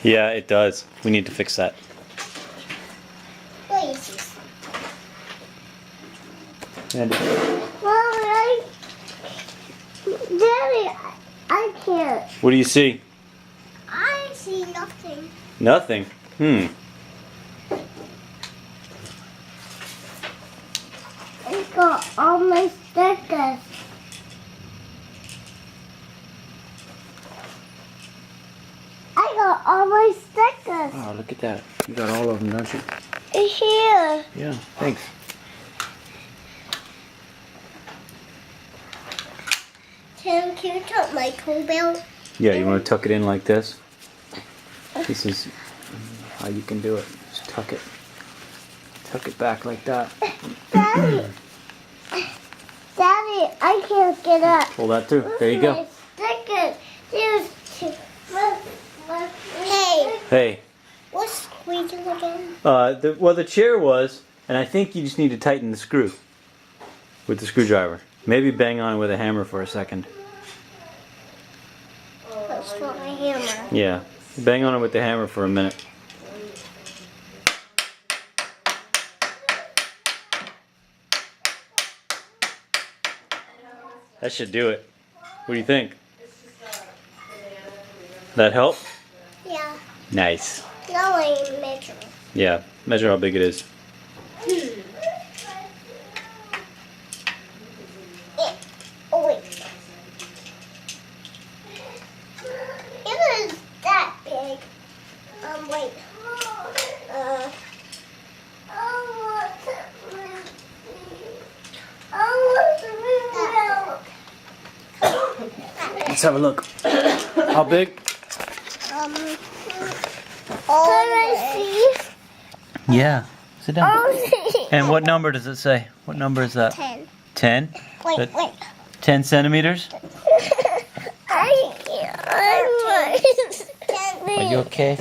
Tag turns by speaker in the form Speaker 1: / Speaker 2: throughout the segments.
Speaker 1: Yeah, it does. We need to fix that. Andy.
Speaker 2: Daddy, I can't.
Speaker 1: What do you see?
Speaker 2: I see nothing.
Speaker 1: Nothing.
Speaker 2: I got all my stickers. I got all my stickers.
Speaker 1: Oh, look at that. You got all of them, don't you?
Speaker 2: It's here.
Speaker 1: Yeah, thanks.
Speaker 2: Tim, can you tuck my cool bell?
Speaker 1: Yeah, you want to tuck it in like this? This is how you can do it. Just tuck it. Tuck it back like that.
Speaker 2: Daddy. Daddy, I can't get up.
Speaker 1: Pull that through. There you go.
Speaker 2: Stickers. There's two. Hey.
Speaker 1: Hey.
Speaker 2: What's squeaking again?
Speaker 1: Well, the chair was, and I think you just need to tighten the screw with the screwdriver. Maybe bang on it with a hammer for a second.
Speaker 2: What's for my hammer?
Speaker 1: Yeah. Bang on it with the hammer for a minute. That should do it. What do you think? That help?
Speaker 2: Yeah.
Speaker 1: Nice.
Speaker 2: Now I measure.
Speaker 1: Yeah. Measure how big it is.
Speaker 2: Oh wait. It is that big. Wait.
Speaker 1: Let's have a look. How big? Yeah. Sit down. And what number does it say? What number is that?
Speaker 2: 10.
Speaker 1: 10?
Speaker 2: Wait.
Speaker 1: 10 centimeters? Are you okay?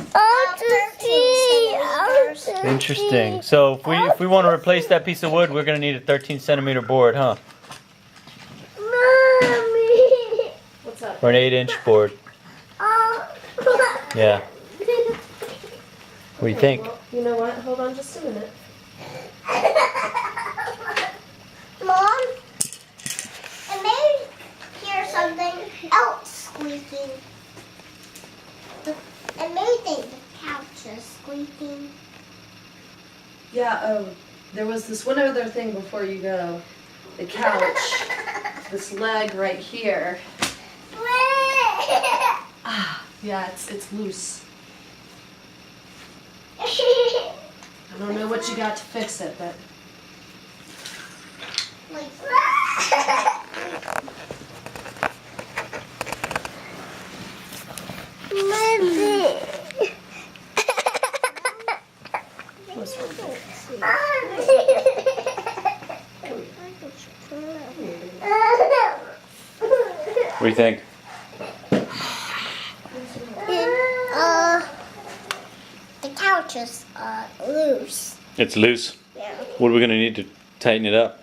Speaker 1: Interesting. So if we want to replace that piece of wood, we're going to need a 13 centimeter board, huh?
Speaker 2: Mommy.
Speaker 3: What's up?
Speaker 1: Or an 8-inch board. Yeah. What do you think?
Speaker 3: Well, you know what? Hold on just a minute.
Speaker 2: Mom, I may hear something else squeaking. I may think the couch is squeaking.
Speaker 3: Yeah, there was this one other thing before you go. The couch, this leg right here. Ah, yeah, it's loose. I don't know what you got to fix it, but
Speaker 1: What do you think?
Speaker 2: The couch is loose.
Speaker 1: It's loose.
Speaker 2: Yeah.
Speaker 1: What are we going to need to tighten it up?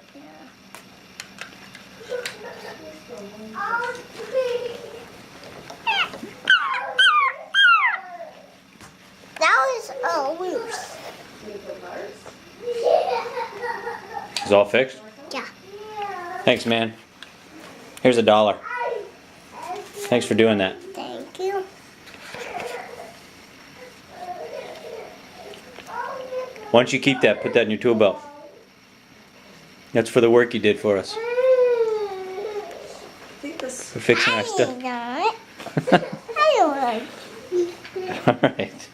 Speaker 2: That was loose.
Speaker 1: Is it all fixed?
Speaker 2: Yeah.
Speaker 1: Thanks, man. Here's $1. Thanks for doing that.
Speaker 2: Thank you.
Speaker 1: Why don't you keep that? Put that in your tool belt. That's for the work you did for us.
Speaker 3: I think this.
Speaker 1: For fixing our stuff.
Speaker 2: I don't want.
Speaker 1: All right.